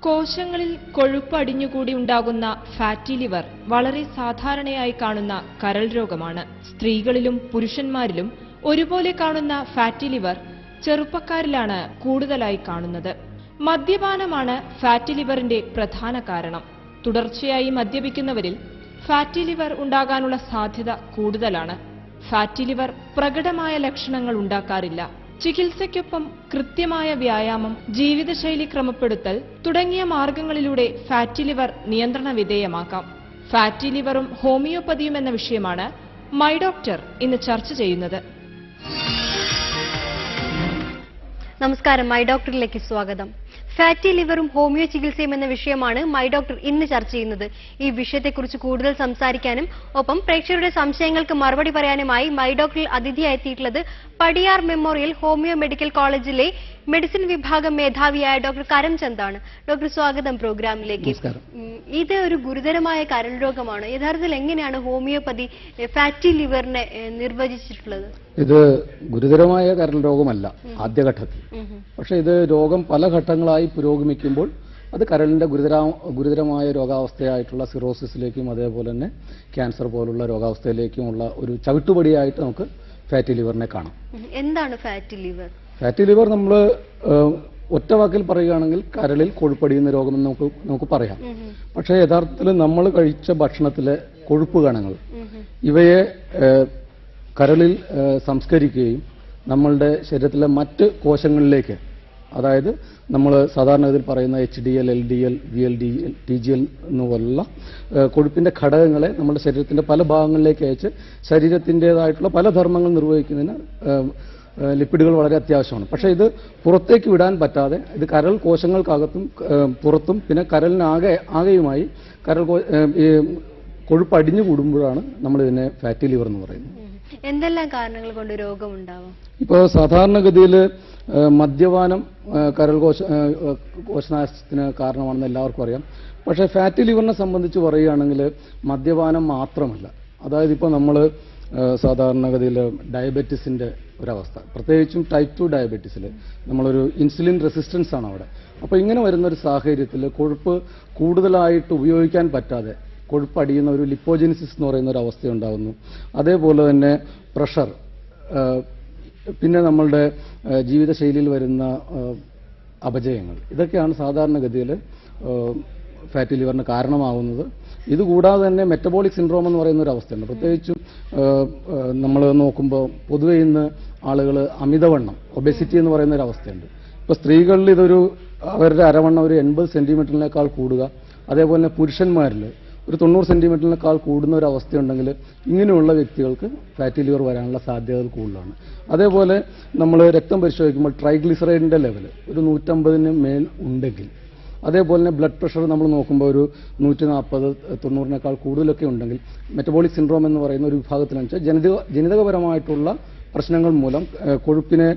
കോശങ്ങളിൽ കൊഴുപ്പ് അടിഞ്ഞുകൂടി ഉണ്ടാകുന്ന ഫാറ്റി ലിവർ വളരെ സാധാരണയായി കാണുന്ന കരൾ രോഗമാണ്. സ്ത്രീകളിലും പുരുഷന്മാരിലും ഒരുപോലെ കാണുന്ന ഫാറ്റി ലിവർ ചെറുപ്പക്കാരിലാണ് കൂടുതലായി കാണുന്നത്. മദ്യപാനമാണ് ഫാറ്റി ലിവറിന്റെ പ്രധാന കാരണം. തുടർച്ചയായി മദ്യപിക്കുന്നവരിൽ ഫാറ്റി ലിവർ ഉണ്ടാകാനുള്ള സാധ്യത കൂടുതലാണ്. ഫാറ്റി ലിവർ പ്രകടമായ ലക്ഷണങ്ങൾ ഉണ്ടാക്കാറില്ല. ചികിത്സയ്ക്കൊപ്പം കൃത്യമായ വ്യായാമം, ജീവിതശൈലി ക്രമപ്പെടുത്തൽ തുടങ്ങിയ മാർഗങ്ങളിലൂടെ ഫാറ്റി ലിവർ നിയന്ത്രണ വിധേയമാക്കാം. ഫാറ്റി ലിവറും ഹോമിയോപ്പതിയും എന്ന വിഷയമാണ് മൈ ഡോക്ടർ ഇന്ന് ചർച്ച ചെയ്യുന്നത്. നമസ്കാരം, മൈ ഡോക്ടറിലേക്ക് സ്വാഗതം. ഫാറ്റി ലിവറും ഹോമിയോ ചികിത്സയും എന്ന വിഷയമാണ് മൈ ഡോക്ടർ ഇന്ന് ചർച്ച ചെയ്യുന്നത്. ഈ വിഷയത്തെക്കുറിച്ച് കൂടുതൽ സംസാരിക്കാനും ഒപ്പം പ്രേക്ഷകരുടെ സംശയങ്ങൾക്ക് മറുപടി പറയാനുമായി മൈ ഡോക്ടറിൽ അതിഥിയായി എത്തിയിട്ടുള്ളത് പടിയാർ മെമ്മോറിയൽ ഹോമിയോ മെഡിക്കൽ കോളേജിലെ മെഡിസിൻ വിഭാഗം മേധാവിയായ ഡോക്ടർ കരംചന്ദാണ്. ഡോക്ടർ, സ്വാഗതം പ്രോഗ്രാമിലേക്ക്. ഇത് ഒരു ഗുരുതരമായ കരൾ രോഗമാണ്. യഥാർത്ഥത്തിൽ എങ്ങനെയാണ് ഹോമിയോപ്പതി ഫാറ്റി ലിവറിനെ നിർവചിച്ചിട്ടുള്ളത്? ഇത് ഗുരുതരമായ കരൾ രോഗമല്ല ആദ്യഘട്ടത്തിൽ. പക്ഷെ ഇത് രോഗം പല ഘട്ടങ്ങളായി പുരോഗമിക്കുമ്പോൾ അത് കരളിന്റെ ഗുരുതരമായ രോഗാവസ്ഥയായിട്ടുള്ള സിറോസിസിലേക്കും അതേപോലെ തന്നെ ക്യാൻസർ പോലുള്ള രോഗാവസ്ഥയിലേക്കുമുള്ള ഒരു ചവിട്ടുപടിയായിട്ട് നമുക്ക് ഫാറ്റി ലിവറിനെ കാണാം. എന്താണ് ഫാറ്റി ലിവർ? ഫാറ്റി ലിവർ നമ്മൾ ഒറ്റ വാക്കിൽ പറയുകയാണെങ്കിൽ കരളിൽ കൊഴുപ്പടിയുന്ന രോഗമെന്ന് നമുക്ക് പറയാം. പക്ഷേ യഥാർത്ഥത്തിൽ നമ്മൾ കഴിച്ച ഭക്ഷണത്തിലെ കൊഴുപ്പ് കണങ്ങൾ ഇവയെ കരളിൽ സംസ്കരിക്കുകയും നമ്മളുടെ ശരീരത്തിലെ മറ്റ് കോശങ്ങളിലേക്ക്, അതായത് നമ്മൾ സാധാരണഗതിയിൽ പറയുന്ന HDL, LDL, VLDL, TGL എന്നുപോലുള്ള കൊഴുപ്പിന്റെ ഘടകങ്ങളെ നമ്മുടെ ശരീരത്തിന്റെ പല ഭാഗങ്ങളിലേക്ക് അയച്ച് ശരീരത്തിൻ്റെതായിട്ടുള്ള പല ധർമ്മങ്ങൾ നിർവഹിക്കുന്നതിന് ലിപ്പിഡുകൾ വളരെ അത്യാവശ്യമാണ്. പക്ഷേ ഇത് പുറത്തേക്ക് വിടാൻ പറ്റാതെ ഇത് കരൾ കോശങ്ങൾക്കകത്തും പുറത്തും പിന്നെ കരളിനാകെയുമായി കൊഴുപ്പ് അടിഞ്ഞു കൂടുമ്പോഴാണ് നമ്മൾ ഇതിനെ ഫാറ്റി ലിവർ എന്ന് പറയുന്നത്. എന്തെല്ലാം കാരണങ്ങൾ കൊണ്ട് രോഗം ഉണ്ടാവും? ഇപ്പോൾ സാധാരണഗതിയിൽ മദ്യപാനം കരൾ കോശനാശത്തിന് കാരണമാണെന്ന് എല്ലാവർക്കും അറിയാം. പക്ഷേ ഫാറ്റി ലിവറിനെ സംബന്ധിച്ച് പറയുകയാണെങ്കിൽ മദ്യപാനം മാത്രമല്ല. അതായത് ഇപ്പോൾ നമ്മൾ സാധാരണഗതിയിൽ ഡയബറ്റീസിന്റെ ഒരവസ്ഥ, പ്രത്യേകിച്ചും ടൈപ്പ് 2 ഡയബറ്റീസിൽ നമ്മളൊരു ഇൻസുലിൻ റെസിസ്റ്റൻസ് ആണ് അവിടെ. അപ്പോൾ ഇങ്ങനെ വരുന്നൊരു സാഹചര്യത്തിൽ കൊഴുപ്പ് കൂടുതലായിട്ട് ഉപയോഗിക്കാൻ പറ്റാതെ കൊഴുപ്പ് അടിയുന്ന ഒരു ലിപ്പോജെനിസിസ് എന്ന് പറയുന്ന ഒരു അവസ്ഥ ഉണ്ടാകുന്നു. അതേപോലെ തന്നെ പ്രഷർ, പിന്നെ നമ്മളുടെ ജീവിതശൈലിയിൽ വരുന്ന അപജയങ്ങൾ, ഇതൊക്കെയാണ് സാധാരണഗതിയിൽ ഫാറ്റി ലിവറിന് കാരണമാകുന്നത്. ഇതുകൂടാതെ തന്നെ മെറ്റബോളിക് സിൻഡ്രോം എന്ന് പറയുന്ന ഒരു അവസ്ഥയുണ്ട്. പ്രത്യേകിച്ചും നമ്മൾ നോക്കുമ്പോൾ പൊതുവെ ഇന്ന് ആളുകൾ അമിതവണ്ണം, ഒബെസിറ്റി എന്ന് പറയുന്ന ഒരു അവസ്ഥയുണ്ട്. ഇപ്പോൾ സ്ത്രീകളിൽ ഇതൊരു അവരുടെ അരവണ്ണം ഒരു 80 സെന്റിമീറ്ററിനേക്കാൾ കൂടുക, അതേപോലെ തന്നെ പുരുഷന്മാരിൽ ഒരു 90 സെന്റിമീറ്ററിനേക്കാൾ കൂടുന്ന ഒരു അവസ്ഥയുണ്ടെങ്കിൽ ഇങ്ങനെയുള്ള വ്യക്തികൾക്ക് ഫാറ്റി ലിവർ വരാനുള്ള സാധ്യതകൾ കൂടുതലാണ്. അതേപോലെ നമ്മൾ രക്തം പരിശോധിക്കുമ്പോൾ ട്രൈഗ്ലിസറൈഡിന്റെ ലെവൽ ഒരു 150 മേൽ ഉണ്ടെങ്കിൽ, അതേപോലെ തന്നെ ബ്ലഡ് പ്രഷർ നമ്മൾ നോക്കുമ്പോൾ ഒരു 140, 90-നേക്കാൾ കൂടുതലൊക്കെ ഉണ്ടെങ്കിൽ മെറ്റബോളിക് സിൻഡ്രോം എന്ന് പറയുന്ന ഒരു വിഭാഗത്തിലെന്ന് വെച്ചാൽ ജനിതകപരമായിട്ടുള്ള പ്രശ്നങ്ങൾ മൂലം കൊഴുപ്പിനെ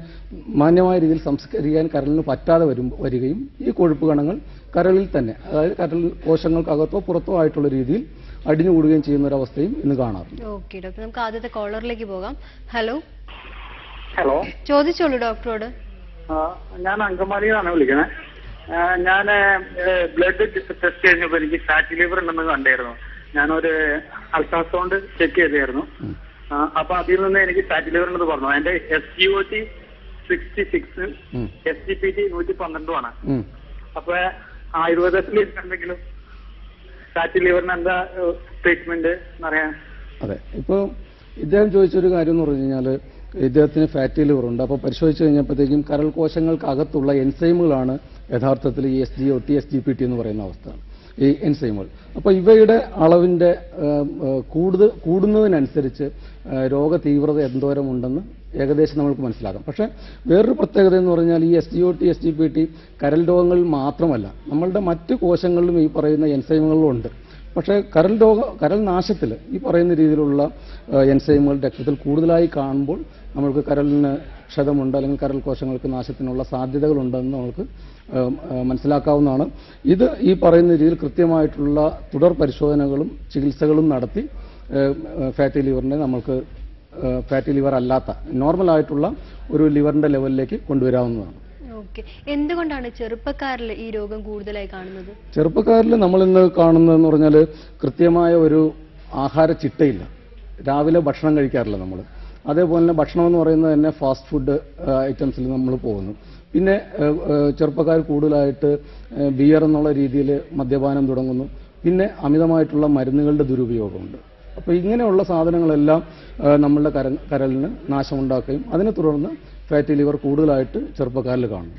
മാന്യമായ രീതിയിൽ സംസ്കരിക്കാൻ കരളിന് പറ്റാതെ വരികയും ഈ കൊഴുപ്പ് കണങ്ങൾ കരളിൽ തന്നെ, അതായത് കരൾ കോശങ്ങൾക്കകത്തോ പുറത്തോ ആയിട്ടുള്ള രീതിയിൽ അടിഞ്ഞുകൂടുകയും ചെയ്യുന്ന ഒരു അവസ്ഥയും ഇന്ന് കാണാറുണ്ട്. ഓക്കെ ഡോക്ടർ, നമുക്ക് ആദ്യത്തെ കോളറിലേക്ക് പോകാം. ഹലോ. ഹലോ, ചോദിച്ചോളൂ ഡോക്ടറോട്. ഞാൻ അങ്കമാലിയിലാണ് വിളിക്കുന്നത്. ഞാൻ ബ്ലഡ് ടെസ്റ്റ് കഴിഞ്ഞപ്പോൾ എനിക്ക് ഫാറ്റി ലിവർ ഉണ്ടെന്ന് കണ്ടായിരുന്നു. ഞാനൊരു അൾട്രാസൗണ്ട് ചെക്ക് ചെയ്തായിരുന്നു. അപ്പൊ അതിൽ നിന്ന് എനിക്ക് ഫാറ്റി ലിവർ ഉണ്ടെന്ന് പറഞ്ഞു. എന്റെ SGOT 66, SGPT 112 ആണ്. അപ്പൊ ആയുർവേദത്തിൽ എന്തെങ്കിലും ഫാറ്റി ലിവറിന് എന്താ ട്രീറ്റ്മെന്റ് എന്നറിയാൻ? അതെ, ഇപ്പോൾ ഇദ്ദേഹം ചോദിച്ചൊരു കാര്യം എന്ന് പറഞ്ഞു കഴിഞ്ഞാൽ ഇദ്ദേഹത്തിന് ഫാറ്റി ലിവർ ഉണ്ട്. അപ്പോൾ പരിശോധിച്ച് കഴിഞ്ഞപ്പോഴത്തേക്കും കരൾ കോശങ്ങൾക്കകത്തുള്ള എൻസൈമുകളാണ് യഥാർത്ഥത്തിൽ ഈ SGOT, SGPT എന്ന് പറയുന്ന അവസ്ഥ, ഈ എൻസൈമുകൾ. അപ്പോൾ ഇവയുടെ അളവിന്റെ കൂടുന്നതിനനുസരിച്ച് രോഗ തീവ്രത എന്തോരമുണ്ടെന്ന് ഏകദേശം നമുക്ക് മനസ്സിലാക്കാം. പക്ഷേ വേറൊരു പ്രത്യേകത എന്ന് പറഞ്ഞാൽ ഈ SGOT, SGPT കരൾ രോഗങ്ങളിൽ മാത്രമല്ല, നമ്മളുടെ മറ്റ് കോശങ്ങളിലും ഈ പറയുന്ന എൻസൈമുകളിലും ഉണ്ട്. പക്ഷേ കരൾ നാശത്തിൽ ഈ പറയുന്ന രീതിയിലുള്ള എൻസൈമുകൾ രക്തത്തിൽ കൂടുതലായി കാണുമ്പോൾ നമ്മൾക്ക് കരളിന് ക്ഷതമുണ്ട് അല്ലെങ്കിൽ കരൾ കോശങ്ങൾക്ക് നാശത്തിനുള്ള സാധ്യതകളുണ്ടെന്ന് നമുക്ക് മനസ്സിലാക്കാവുന്നതാണ്. ഇത് ഈ പറയുന്ന രീതിയിൽ കൃത്യമായിട്ടുള്ള തുടർ പരിശോധനകളും ചികിത്സകളും നടത്തി ഫാറ്റി ലിവറിനെ നമ്മൾക്ക് ഫാറ്റി ലിവർ അല്ലാത്ത നോർമൽ ആയിട്ടുള്ള ഒരു ലിവറിന്റെ ലെവലിലേക്ക് കൊണ്ടുവരാവുന്നതാണ്. ഓക്കെ, എന്തുകൊണ്ടാണ് ചെറുപ്പക്കാരിൽ ഈ രോഗം കൂടുതലായി കാണുന്നത്? ചെറുപ്പക്കാരിൽ നമ്മൾ ഇന്ന് കാണുന്നതെന്ന് പറഞ്ഞാൽ കൃത്യമായ ഒരു ആഹാര ചിട്ടയില്ല. രാവിലെ ഭക്ഷണം കഴിക്കാറില്ല നമ്മൾ. അതേപോലെ തന്നെ ഭക്ഷണം എന്ന് പറയുന്നത് തന്നെ ഫാസ്റ്റ് ഫുഡ് ഐറ്റംസിൽ നമ്മൾ പോകുന്നു. പിന്നെ ചെറുപ്പക്കാർ കൂടുതലായിട്ട് ബിയർ എന്നുള്ള രീതിയിൽ മദ്യപാനം തുടങ്ങുന്നു. പിന്നെ അമിതമായിട്ടുള്ള മരുന്നുകളുടെ ദുരുപയോഗമുണ്ട്. അപ്പോൾ ഇങ്ങനെയുള്ള സാധനങ്ങളെല്ലാം നമ്മളുടെ കരളിന് നാശമുണ്ടാക്കുകയും അതിനെ തുടർന്ന് ഫാറ്റി ലിവർ കൂടുതലായിട്ട് ചെറുപ്പക്കാരിൽ കാണുന്നു.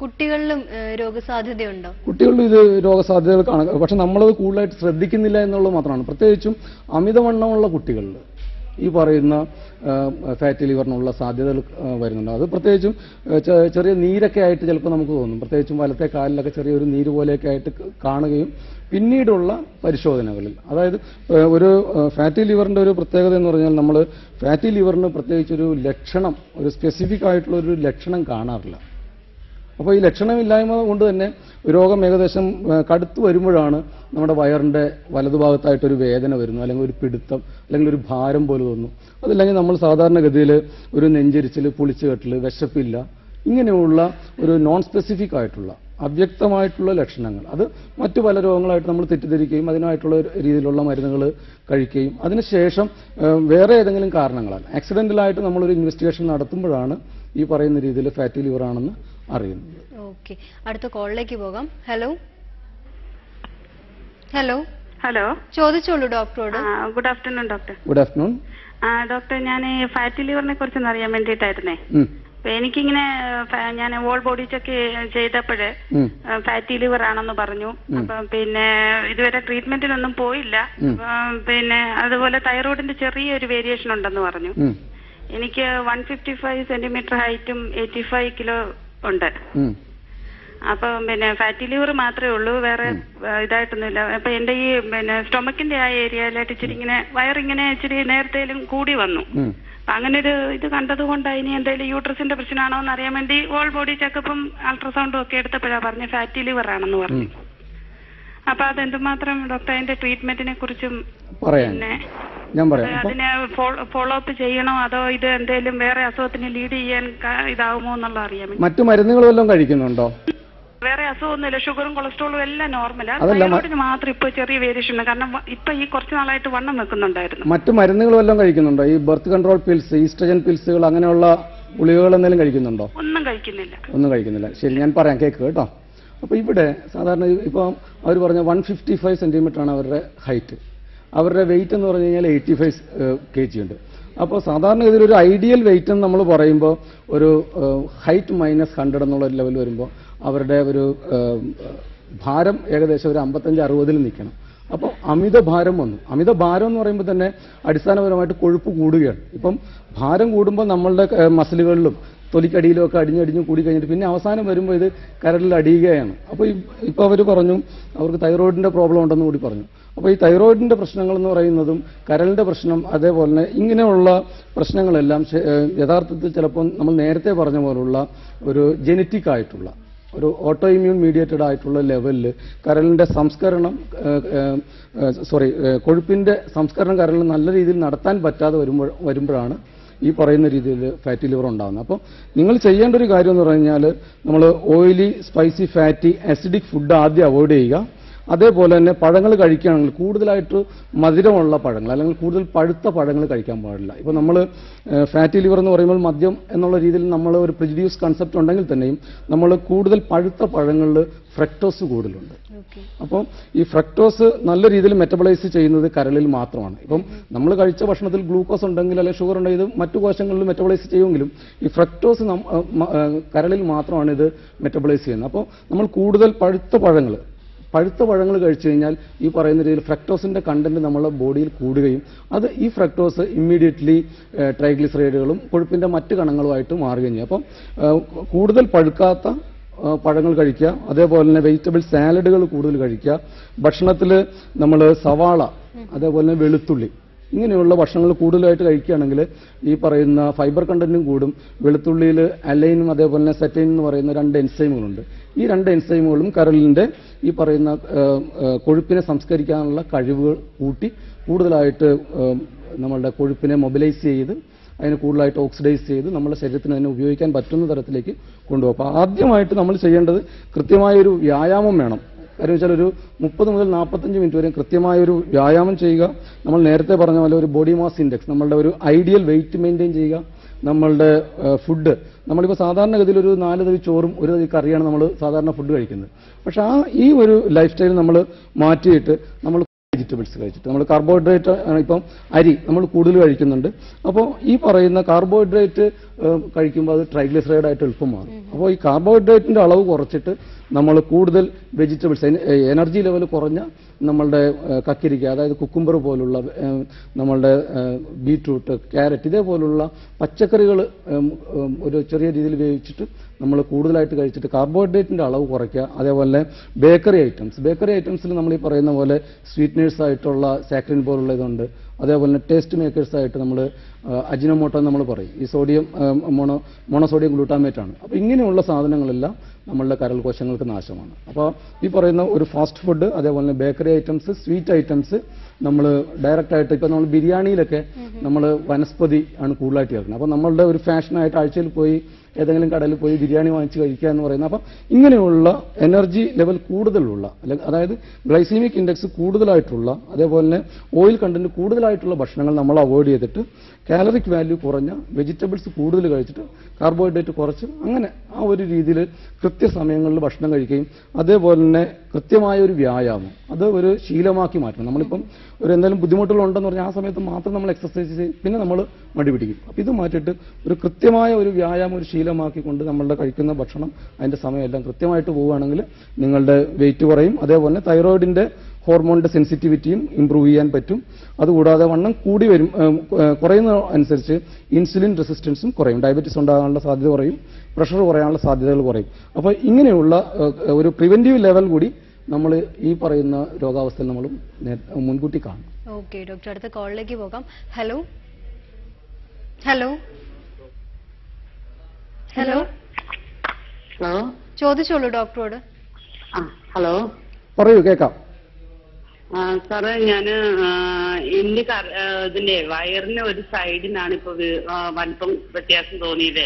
കുട്ടികളിലും രോഗസാധ്യതയുണ്ടോ? കുട്ടികളിൽ ഇത് രോഗസാധ്യതകൾ കാണുക, പക്ഷെ നമ്മളത് കൂടുതലായിട്ട് ശ്രദ്ധിക്കുന്നില്ല എന്നുള്ളത് മാത്രമാണ്. പ്രത്യേകിച്ചും അമിതവണ്ണമുള്ള കുട്ടികളിൽ ഈ പറയുന്ന ഫാറ്റി ലിവറിനുള്ള സാധ്യതകൾ വരുന്നുണ്ട്. അത് പ്രത്യേകിച്ചും ചെറിയ നീരൊക്കെ ആയിട്ട് ചിലപ്പോൾ നമുക്ക് തോന്നും. പ്രത്യേകിച്ചും വലത്തെ കാലിലൊക്കെ ചെറിയൊരു നീര് പോലെയൊക്കെ ആയിട്ട് കാണുകയും പിന്നീടുള്ള പരിശോധനകളിൽ, അതായത് ഒരു ഫാറ്റി ലിവറിന്റെ ഒരു പ്രത്യേകത എന്ന് പറഞ്ഞാൽ നമ്മൾ ഫാറ്റി ലിവറിന് പ്രത്യേകിച്ചൊരു ലക്ഷണം, ഒരു സ്പെസിഫിക് ആയിട്ടുള്ള ഒരു ലക്ഷണം കാണാറില്ല. അപ്പോൾ ഈ ലക്ഷണമില്ലായ്മ കൊണ്ട് തന്നെ രോഗം ഏകദേശം കടുത്തു വരുമ്പോഴാണ് നമ്മുടെ വയറിന്റെ വലതുഭാഗത്തായിട്ടൊരു വേദന വരുന്നു, അല്ലെങ്കിൽ ഒരു പിടുത്തം, അല്ലെങ്കിൽ ഒരു ഭാരം പോലെ തോന്നുന്നു. അതല്ലെങ്കിൽ നമ്മൾ സാധാരണഗതിയിൽ ഒരു നെഞ്ചരിച്ചിൽ, പുളിച്ചുകെട്ടൽ, വിശപ്പില്ല, ഇങ്ങനെയുള്ള ഒരു നോൺ സ്പെസിഫിക് ആയിട്ടുള്ള അവ്യക്തമായിട്ടുള്ള ലക്ഷണങ്ങൾ, അത് മറ്റു പല രോഗങ്ങളായിട്ട് നമ്മൾ തെറ്റിദ്ധരിക്കുകയും അതിനായിട്ടുള്ള രീതിയിലുള്ള മരുന്നുകൾ കഴിക്കുകയും അതിനുശേഷം വേറെ ഏതെങ്കിലും കാരണങ്ങളാൽ ആക്സിഡന്റലായിട്ട് നമ്മളൊരു ഇൻവെസ്റ്റിഗേഷൻ നടത്തുമ്പോഴാണ് ഈ പറയുന്ന രീതിയിൽ ഫാറ്റി ലിവർ ആണെന്ന് അറിയുന്നത്. ഓക്കെ, അടുത്ത കോളിലേക്ക് പോകാം. ഹലോ ഹലോ ഹലോ, ചോദിച്ചോളൂ ഡോക്ടറോട്. Good afternoon doctor. Good afternoon doctor, ഞാൻ ഫാറ്റി ലിവറിനെ കുറിച്ച് അറിയാൻ വേണ്ടിയിട്ടായിരുന്നേ. അപ്പൊ എനിക്കിങ്ങനെ ഞാൻ ഓൾ ബോഡി ചെക്ക് ചെയ്തപ്പോഴ് ഫാറ്റി ലിവർ ആണെന്ന് പറഞ്ഞു. അപ്പൊ പിന്നെ ഇതുവരെ ട്രീറ്റ്മെന്റിനൊന്നും പോയില്ല. പിന്നെ അതുപോലെ തൈറോയിഡിന്റെ ചെറിയൊരു വേരിയേഷൻ ഉണ്ടെന്ന് പറഞ്ഞു. എനിക്ക് 155 സെന്റിമീറ്റർ ഹൈറ്റും 85 കിലോ ഉണ്ട്. അപ്പൊ പിന്നെ ഫാറ്റി ലിവർ മാത്രമേ ഉള്ളൂ, വേറെ ഇതായിട്ടൊന്നുമില്ല. അപ്പൊ എന്റെ ഈ പിന്നെ സ്റ്റൊമക്കിന്റെ ആ ഏരിയയിലായിട്ട് ഇച്ചിരി ഇങ്ങനെ വയറിങ്ങനെ ഇച്ചിരി നേരത്തേലും കൂടി വന്നു. അപ്പൊ അങ്ങനെ ഒരു ഇത് കണ്ടതുകൊണ്ട് ഇനി എന്തെങ്കിലും യൂട്രസിന്റെ പ്രശ്നമാണോ എന്ന് അറിയാൻ വേണ്ടി ഓൾ ബോഡി ചെക്കപ്പും അൾട്രാസൗണ്ടും ഒക്കെ എടുത്തപ്പോഴാണ് പറഞ്ഞ ഫാറ്റി ലിവർ ആണെന്ന് പറഞ്ഞു. അപ്പൊ അതെന്തുമാത്രം ഡോക്ടർ അതിന്റെ ട്രീറ്റ്മെന്റിനെ കുറിച്ചും പിന്നെ അതിനെ ഫോളോ അപ്പ് ചെയ്യണോ, അതോ ഇത് എന്തെങ്കിലും വേറെ അസുഖത്തിന് ലീഡ് ചെയ്യാൻ ഇതാവുമോ എന്നുള്ള അറിയാൻ വേണ്ടി. മറ്റു മരുന്നുകളെല്ലാം കഴിക്കുന്നുണ്ടോ? വേറെ അസുഖമൊന്നുമില്ല, ഷുഗറും കൊളസ്ട്രോളും എല്ലാം നോർമലാ. തൈറോയിഡിന് മാത്രം ഇപ്പൊ ചെറിയ വേരിയേഷൻ ഉണ്ട്. കാരണം ഇപ്പൊ ഈ കുറച്ച് നാളായിട്ട് വണ്ണം വെക്കുന്നുണ്ടായിരുന്നു. മറ്റു മരുന്നുകളെല്ലാം കഴിക്കുന്നുണ്ടോ? ഈ ബർത്ത് കൺട്രോൾ പിൽസ്, ഈസ്ട്രജൻ പിൽസുകൾ, അങ്ങനെയുള്ള ഗുളികകൾ എന്തെങ്കിലും കഴിക്കുന്നുണ്ടോ? ഒന്നും കഴിക്കുന്നില്ല. ഒന്നും കഴിക്കുന്നില്ല. ശരി, ഞാൻ പറയാം, കേക്ക് കേട്ടോ. അപ്പൊ ഇവിടെ സാധാരണ ഇപ്പം അവർ പറഞ്ഞ 155 സെന്റിമീറ്റർ ആണ് അവരുടെ ഹൈറ്റ്. അവരുടെ വെയിറ്റ് എന്ന് പറഞ്ഞു കഴിഞ്ഞാൽ 85 kg ഉണ്ട്. അപ്പോൾ സാധാരണ ഇതിലൊരു ഐഡിയൽ വെയിറ്റ് എന്ന് നമ്മൾ പറയുമ്പോൾ ഒരു ഹൈറ്റ് -100 എന്നുള്ള ലെവൽ വരുമ്പോൾ അവരുടെ ഒരു ഭാരം ഏകദേശം ഒരു 55-60 നിൽക്കണം. അപ്പോൾ അമിത ഭാരം വന്നു. അമിത ഭാരം എന്ന് പറയുമ്പോൾ തന്നെ അടിസ്ഥാനപരമായിട്ട് കൊഴുപ്പ് കൂടുകയാണ്. ഇപ്പം ഭാരം കൂടുമ്പോൾ നമ്മളുടെ മസിലുകളിലും തൊലിക്കടിയിലും ഒക്കെ അടിഞ്ഞടിഞ്ഞ് കൂടി കഴിഞ്ഞിട്ട് പിന്നെ അവസാനം വരുമ്പോൾ ഇത് കരളിൽ അടിയുകയാണ്. അപ്പോൾ ഇപ്പോൾ അവർ പറഞ്ഞു അവർക്ക് തൈറോയിഡിന്റെ പ്രോബ്ലം ഉണ്ടെന്ന് കൂടി പറഞ്ഞു. അപ്പോൾ ഈ തൈറോയിഡിന്റെ പ്രശ്നങ്ങൾ എന്ന് പറയുന്നതും കരളിന്റെ പ്രശ്നം, അതേപോലെ തന്നെ ഇങ്ങനെയുള്ള പ്രശ്നങ്ങളെല്ലാം യഥാർത്ഥത്തിൽ ചിലപ്പോൾ നമ്മൾ നേരത്തെ പറഞ്ഞ പോലുള്ള ഒരു ജനറ്റിക് ആയിട്ടുള്ള ഒരു ഓട്ടോ ഇമ്മ്യൂൺ മീഡിയേറ്റഡ് ആയിട്ടുള്ള ലെവലിൽ കരളിന്റെ സംസ്കരണം കൊഴുപ്പിന്റെ സംസ്കരണം കരളിൽ നല്ല രീതിയിൽ നടത്താൻ പറ്റാതെ വരുമ്പോഴാണ് ഈ പറയുന്ന രീതിയിൽ ഫാറ്റി ലിവർ ഉണ്ടാകുന്നത്. അപ്പോൾ നിങ്ങൾ ചെയ്യേണ്ട ഒരു കാര്യം എന്ന് പറഞ്ഞാൽ നമ്മൾ oily, spicy, fatty, acidic food ആദ്യം അവോയ്ഡ് ചെയ്യുക. അതേപോലെ തന്നെ പഴങ്ങൾ കഴിക്കുകയാണെങ്കിൽ കൂടുതലായിട്ട് മധുരമുള്ള പഴങ്ങൾ അല്ലെങ്കിൽ കൂടുതൽ പഴുത്ത പഴങ്ങൾ കഴിക്കാൻ പാടില്ല. ഇപ്പോൾ നമ്മൾ ഫാറ്റി ലിവർ എന്ന് പറയുമ്പോൾ മദ്യം എന്നുള്ള രീതിയിൽ നമ്മൾ ഒരു പ്രിജുഡ്യൂസ് കൺസെപ്റ്റ് ഉണ്ടെങ്കിൽ തന്നെയും നമ്മൾ കൂടുതൽ പഴുത്ത പഴങ്ങളിൽ ഫ്രക്ടോസ് കൂടുതലുണ്ട്. അപ്പം ഈ ഫ്രക്ടോസ് നല്ല രീതിയിൽ മെറ്റബോളൈസ് ചെയ്യുന്നത് കരളിൽ മാത്രമാണ്. ഇപ്പം നമ്മൾ കഴിച്ച ഭക്ഷണത്തിൽ ഗ്ലൂക്കോസ് ഉണ്ടെങ്കിൽ അല്ലെങ്കിൽ ഷുഗർ ഉണ്ടെങ്കിൽ ഇത് മറ്റു കോശങ്ങളിൽ മെറ്റബോളൈസ് ചെയ്യുമെങ്കിലും ഈ ഫ്രക്ടോസ് കരളിൽ മാത്രമാണ് ഇത് മെറ്റബോളൈസ് ചെയ്യുന്നത്. അപ്പോൾ നമ്മൾ കൂടുതൽ പഴുത്ത പഴങ്ങൾ കഴിച്ചു കഴിഞ്ഞാൽ ഈ പറയുന്ന രീതിയിൽ ഫ്രക്ടോസിന്റെ കണ്ടന്റ് നമ്മുടെ ബോഡിയിൽ കൂടുകയും അത് ഈ ഫ്രക്ടോസ് ഇമ്മീഡിയറ്റ്ലി ട്രൈഗ്ലിസറൈഡുകളും കൊഴുപ്പിന്റെ മറ്റ് കണങ്ങളുമായിട്ട് മാറുകയും ചെയ്യും. അപ്പം കൂടുതൽ പഴുക്കാത്ത പഴങ്ങൾ കഴിക്കുക, അതേപോലെ തന്നെ വെജിറ്റബിൾ സാലഡുകൾ കൂടുതൽ കഴിക്കുക. ഭക്ഷണത്തിൽ നമ്മൾ സവാള, അതേപോലെ തന്നെ വെളുത്തുള്ളി, ഇങ്ങനെയുള്ള ഭക്ഷണങ്ങൾ കൂടുതലായിട്ട് കഴിക്കുകയാണെങ്കിൽ ഈ പറയുന്ന ഫൈബർ കണ്ടന്റും കൂടും. വെളുത്തുള്ളിയിൽ അലൈനും അതേപോലെ തന്നെ സെറ്റൈൻ എന്ന് പറയുന്ന 2 എൻസൈമുകളുണ്ട്. ഈ 2 എൻസൈമുകളും കരളിന്റെ ഈ പറയുന്ന കൊഴുപ്പിനെ സംസ്കരിക്കാനുള്ള കഴിവുകൾ കൂട്ടി കൂടുതലായിട്ട് നമ്മളുടെ കൊഴുപ്പിനെ മൊബിലൈസ് ചെയ്ത് അതിനെ കൂടുതലായിട്ട് ഓക്സിഡൈസ് ചെയ്ത് നമ്മുടെ ശരീരത്തിന് അതിനെ ഉപയോഗിക്കാൻ പറ്റുന്ന തരത്തിലേക്ക് കൊണ്ടുപോകും. അപ്പോൾ ആദ്യമായിട്ട് നമ്മൾ ചെയ്യേണ്ടത് കൃത്യമായൊരു വ്യായാമം വേണം. കാര്യം വെച്ചാൽ ഒരു 30 മുതൽ 45 മിനിറ്റ് വരെ കൃത്യമായൊരു വ്യായാമം ചെയ്യുക. നമ്മൾ നേരത്തെ പറഞ്ഞ പോലെ ഒരു ബോഡി മാസ് ഇൻഡെക്സ്, നമ്മളുടെ ഒരു ഐഡിയൽ വെയിറ്റ് മെയിൻറ്റെയിൻ ചെയ്യുക. നമ്മളുടെ ഫുഡ്, നമ്മളിപ്പോൾ സാധാരണഗതിയിൽ ഒരു 4 തവി ചോറും 1 തവി കറിയാണ് നമ്മൾ സാധാരണ ഫുഡ് കഴിക്കുന്നത്. പക്ഷെ ഈ ഒരു ലൈഫ് സ്റ്റൈൽ നമ്മൾ മാറ്റിയിട്ട് നമ്മൾ വെജിറ്റബിൾസ് കഴിച്ചിട്ട്, നമ്മൾ കാർബോഹൈഡ്രേറ്റ് ഇപ്പം അരി നമ്മൾ കൂടുതൽ കഴിക്കുന്നുണ്ട്. അപ്പോൾ ഈ പറയുന്ന കാർബോഹൈഡ്രേറ്റ് കഴിക്കുമ്പോൾ അത് ട്രൈഗ്ലിസറൈഡ് ആയിട്ട് എളുപ്പം മാറും. അപ്പോൾ ഈ കാർബോഹൈഡ്രേറ്റിന്റെ അളവ് കുറച്ചിട്ട് നമ്മൾ കൂടുതൽ വെജിറ്റബിൾസ്, എനർജി ലെവൽ കുറഞ്ഞ നമ്മളുടെ കക്കിരിക്ക, അതായത് കുക്കുംബർ പോലുള്ള, നമ്മളുടെ ബീറ്റ്റൂട്ട്, ക്യാരറ്റ്, ഇതേപോലുള്ള പച്ചക്കറികൾ ഒരു ചെറിയ രീതിയിൽ വേവിച്ചിട്ട് നമ്മൾ കൂടുതലായിട്ട് കഴിച്ചിട്ട് കാർബോഹൈഡ്രേറ്റിന്റെ അളവ് കുറയ്ക്കുക. അതേപോലെ ബേക്കറി ഐറ്റംസിൽ നമ്മൾ ഈ പറയുന്ന പോലെ സ്വീറ്റ്നേഴ്സ് ആയിട്ടുള്ള സാക്രിൻ പോലുള്ള ഇതുണ്ട്. അതേപോലെ തന്നെ ടേസ്റ്റ് മേക്കേഴ്സ് ആയിട്ട് നമ്മൾ അജിനോമോട്ടോ നമ്മൾ പറയും, ഈ സോഡിയം മോണോസോഡിയം ഗ്ലൂട്ടാമേറ്റ് ആണ്. അപ്പോൾ ഇങ്ങനെയുള്ള സാധനങ്ങളെല്ലാം നമ്മളുടെ കരൾ കോശങ്ങൾക്ക് നാശമാണ്. അപ്പോൾ ഈ പറയുന്ന ഒരു ഫാസ്റ്റ് ഫുഡ്, അതേപോലെ ബേക്കറി ഐറ്റംസ്, സ്വീറ്റ് ഐറ്റംസ് നമ്മൾ ഡയറക്റ്റ് ആയിട്ട്, ഇപ്പം നമ്മൾ ബിരിയാണിയിലൊക്കെ നമ്മൾ വനസ്പതി ആണ് കൂടുതലായിട്ട് ചേർക്കുന്നത്. അപ്പോൾ നമ്മളുടെ ഒരു ഫാഷനായിട്ട് ആഴ്ചയിൽ പോയി ഏതെങ്കിലും കടയിൽ പോയി ബിരിയാണി വാങ്ങിച്ച് കഴിക്കുക എന്ന് പറയുന്നത്. അപ്പം ഇങ്ങനെയുള്ള എനർജി ലെവൽ കൂടുതലുള്ള, അതായത് ഗ്ലൈസീമിക് ഇൻഡെക്സ് കൂടുതലായിട്ടുള്ള, അതേപോലെ തന്നെ ഓയിൽ കണ്ടന്റ് കൂടുതലായിട്ടുള്ള ഭക്ഷണങ്ങൾ നമ്മൾ അവോയ്ഡ് ചെയ്തിട്ട് കാലറിക് വാല്യൂ കുറഞ്ഞ വെജിറ്റബിൾസ് കൂടുതൽ കഴിച്ചിട്ട് കാർബോഹൈഡ്രേറ്റ് കുറച്ച്, അങ്ങനെ ആ ഒരു രീതിയിൽ കൃത്യസമയങ്ങളിൽ ഭക്ഷണം കഴിക്കുകയും അതേപോലെ തന്നെ കൃത്യമായ ഒരു വ്യായാമം അത് ഒരു ശീലമാക്കി മാറ്റണം. നമ്മളിപ്പം ഒരു എന്തെങ്കിലും ബുദ്ധിമുട്ടുകളുണ്ടെന്ന് പറഞ്ഞാൽ ആ സമയത്ത് മാത്രം നമ്മൾ എക്സസൈസ് ചെയ്യും, പിന്നെ നമ്മൾ മടി പിടിക്കും. അപ്പം ഇത് മാറ്റിയിട്ട് ഒരു കൃത്യമായ ഒരു വ്യായാമം ഒരു ശീലമാക്കിക്കൊണ്ട് നമ്മളുടെ കഴിക്കുന്ന ഭക്ഷണം അതിൻ്റെ സമയമെല്ലാം കൃത്യമായിട്ട് പോവുകയാണെങ്കിൽ നിങ്ങളുടെ വെയിറ്റ് കുറയും. അതേപോലെ തൈറോയിഡിന്റെ ഹോർമോണിന്റെ സെൻസിറ്റിവിറ്റിയും ഇംപ്രൂവ് ചെയ്യാൻ പറ്റും. അതുകൂടാതെ വണ്ണം കൂടി വരും, കുറയുന്ന അനുസരിച്ച് ഇൻസുലിൻ റെസിസ്റ്റൻസും കുറയും, ഡയബറ്റീസ് ഉണ്ടാകാനുള്ള സാധ്യത കുറയും, പ്രഷർ കുറയാനുള്ള സാധ്യതകൾ കുറയും. അപ്പോൾ ഇങ്ങനെയുള്ള ഒരു പ്രിവെന്റീവ് ലെവൽ കൂടി നമ്മൾ ഈ പറയുന്ന രോഗാവസ്ഥയിൽ നമ്മൾ മുൻകൂട്ടി കാണും. ഓക്കെ ഡോക്ടർ, അടുത്ത കോളിലേക്ക് പോകാം. ഹലോ ഹലോ ഹലോ ഹലോ, ചോദിച്ചോളൂ ഡോക്ടറോട്. ഹലോ, പറയൂ, കേൾക്കാം. സാറേ, ഞാന് എന്റെ ഇതിന്റെ വയറിന് ഒരു സൈഡിനാണ് ഇപ്പൊ വലിപ്പം വ്യത്യാസം തോന്നിയതേ.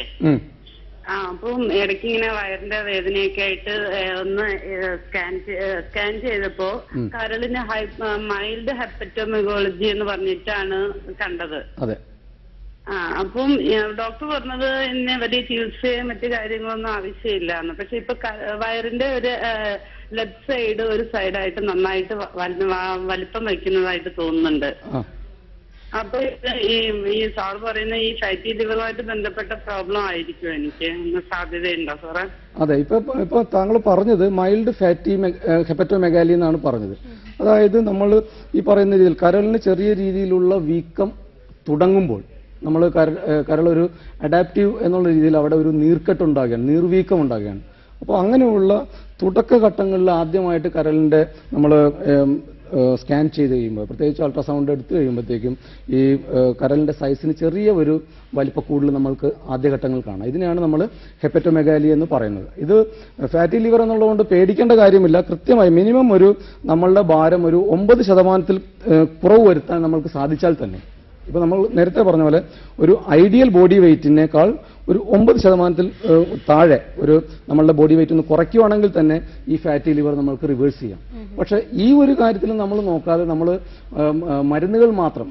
അപ്പം ഇടയ്ക്ക് ഇങ്ങനെ വയറിന്റെ വേദനയൊക്കെ ആയിട്ട് ഒന്ന് സ്കാൻ ചെയ്തപ്പോ കരളിന് മൈൽഡ് ഹെപ്പറ്റോമെഗോളജി എന്ന് പറഞ്ഞിട്ടാണ് കണ്ടത്. അപ്പം ഡോക്ടർ പറഞ്ഞത് ഇന്നെ വലിയ ചികിത്സയും മറ്റു കാര്യങ്ങളൊന്നും ആവശ്യമില്ലാന്ന്. പക്ഷെ ഇപ്പൊ വയറിന്റെ ഒരു ലെഫ്റ്റ് സൈഡ് ഒരു സൈഡായിട്ട് നന്നായിട്ട് വലിപ്പം വയ്ക്കുന്നതായിട്ട് തോന്നുന്നുണ്ട്. അപ്പൊ ഈ സാർ പറയുന്ന ഈ ഫാറ്റി ലിവറുമായിട്ട് ബന്ധപ്പെട്ട പ്രോബ്ലം ആയിരിക്കും എനിക്ക് സാധ്യതയുണ്ടോ സാറേ? അതെ, ഇപ്പൊ താങ്കൾ പറഞ്ഞത് മൈൽഡ് ഫാറ്റി ഹെപ്പറ്റോമെഗാലി എന്നാണ് പറഞ്ഞത്. അതായത് നമ്മൾ ഈ പറയുന്ന രീതിയിൽ കരളിന് ചെറിയ രീതിയിലുള്ള വീക്കം തുടങ്ങുമ്പോൾ നമ്മൾ കരളൊരു അഡാപ്റ്റീവ് എന്നുള്ള രീതിയിൽ അവിടെ ഒരു നീർക്കെട്ടുണ്ടാകുകയാണ്, നീർവീക്കം ഉണ്ടാകുകയാണ്. അപ്പോൾ അങ്ങനെയുള്ള തുടക്കഘട്ടങ്ങളിൽ ആദ്യമായിട്ട് കരളിന്റെ നമ്മൾ സ്കാൻ ചെയ്ത് കഴിയുമ്പോൾ, പ്രത്യേകിച്ച് അൾട്രാസൗണ്ട് എടുത്തു കഴിയുമ്പോഴത്തേക്കും ഈ കരളിന്റെ സൈസിന് ചെറിയ ഒരു വലിപ്പക്കൂടുതൽ നമ്മൾക്ക് ആദ്യഘട്ടങ്ങൾ കാണാം. ഇതിനെയാണ് നമ്മൾ ഹെപ്പറ്റോമെഗാലി എന്ന് പറയുന്നത്. ഇത് ഫാറ്റി ലിവർ എന്നുള്ളതുകൊണ്ട് പേടിക്കേണ്ട കാര്യമില്ല. കൃത്യമായി മിനിമം ഒരു നമ്മളുടെ ഭാരം ഒരു 9% കുറവ് വരുത്താൻ നമ്മൾക്ക് സാധിച്ചാൽ തന്നെ, ഇപ്പൊ നമ്മൾ നേരത്തെ പറഞ്ഞ പോലെ ഒരു ഐഡിയൽ ബോഡി വെയിറ്റിനേക്കാൾ ഒരു 9% താഴെ ഒരു നമ്മളുടെ ബോഡി വെയിറ്റ് ഒന്ന് കുറയ്ക്കുകയാണെങ്കിൽ തന്നെ ഈ ഫാറ്റി ലിവർ നമ്മൾക്ക് റിവേഴ്സ് ചെയ്യാം. പക്ഷെ ഈ ഒരു കാര്യത്തിൽ നമ്മൾ നോക്കാതെ നമ്മൾ മരുന്നുകൾ മാത്രം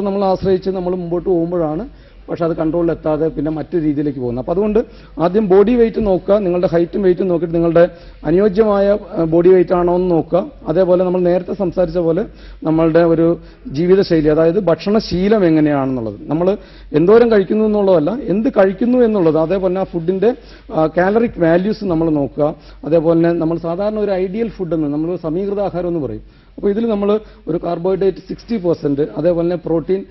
നമ്മൾ ആശ്രയിച്ച് നമ്മൾ മുമ്പോട്ട് പോകുമ്പോഴാണ് പക്ഷെ അത് കൺട്രോളിൽ എത്താതെ പിന്നെ മറ്റു രീതിയിലേക്ക് പോകുന്നത്. അപ്പോൾ അതുകൊണ്ട് ആദ്യം ബോഡി വെയിറ്റ് നോക്കുക, നിങ്ങളുടെ ഹൈറ്റും വെയിറ്റും നോക്കിയിട്ട് നിങ്ങളുടെ അനുയോജ്യമായ ബോഡി വെയിറ്റ് ആണോ എന്ന് നോക്കുക. അതേപോലെ നമ്മൾ നേരത്തെ സംസാരിച്ച പോലെ നമ്മളുടെ ഒരു ജീവിതശൈലി, അതായത് ഭക്ഷണശീലം എങ്ങനെയാണെന്നുള്ളത്, നമ്മൾ എന്തോരം കഴിക്കുന്നു എന്നുള്ളതല്ല, എന്ത് കഴിക്കുന്നു എന്നുള്ളത്, അതേപോലെ ആ ഫുഡിന്റെ കാലറിക് വാല്യൂസ് നമ്മൾ നോക്കുക. അതേപോലെ തന്നെ നമ്മൾ സാധാരണ ഒരു ഐഡിയൽ ഫുഡ് എന്ന് നമ്മൾ സമീകൃത ആഹാരം എന്ന് പറയും. അപ്പോൾ ഇതിൽ നമ്മൾ ഒരു കാർബോഹൈഡ്രേറ്റ് 60%, അതേപോലെ തന്നെ പ്രോട്ടീൻ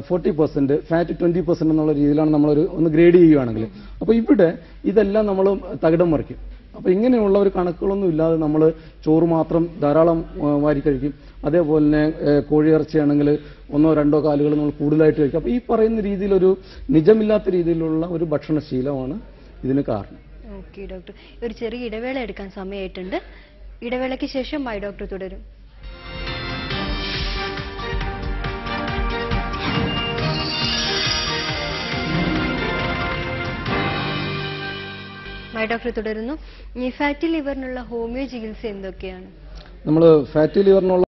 40%, ഫാറ്റ് 20% എന്നുള്ള രീതിയിലാണ് നമ്മളൊരു ഒന്ന് ഗ്രേഡ് ചെയ്യുകയാണെങ്കിൽ, അപ്പോൾ ഇവിടെ ഇതെല്ലാം നമ്മൾ തകിടം മറിക്കും. അപ്പോൾ ഇങ്ങനെയുള്ള ഒരു കണക്കുകളൊന്നും ഇല്ലാതെ നമ്മൾ ചോറ് മാത്രം ധാരാളം വാരി കഴിക്കും. അതേപോലെ തന്നെ കോഴിയിറച്ചിയാണെങ്കിൽ 1-2 കാലുകൾ നമ്മൾ കൂടുതലായിട്ട് കഴിക്കും. അപ്പോൾ ഈ പറയുന്ന രീതിയിലൊരു നിജമില്ലാത്ത രീതിയിലുള്ള ഒരു ഭക്ഷണശീലമാണ് ഇതിന് കാരണം. ഓക്കെ ഡോക്ടർ, ഒരു ചെറിയ ഇടവേള എടുക്കാൻ സമയമായിട്ടുണ്ട്. ഇടവേളയ്ക്ക് ശേഷം മൈ ഡോക്ടർ തുടരും. ഡോക്ടർ തുടരുന്നു. ഈ ഫാറ്റി ലിവറിനുള്ള ഹോമിയോ ചികിത്സ എന്തൊക്കെയാണ്? നമ്മൾ ഫാറ്റി ലിവറിനുള്ള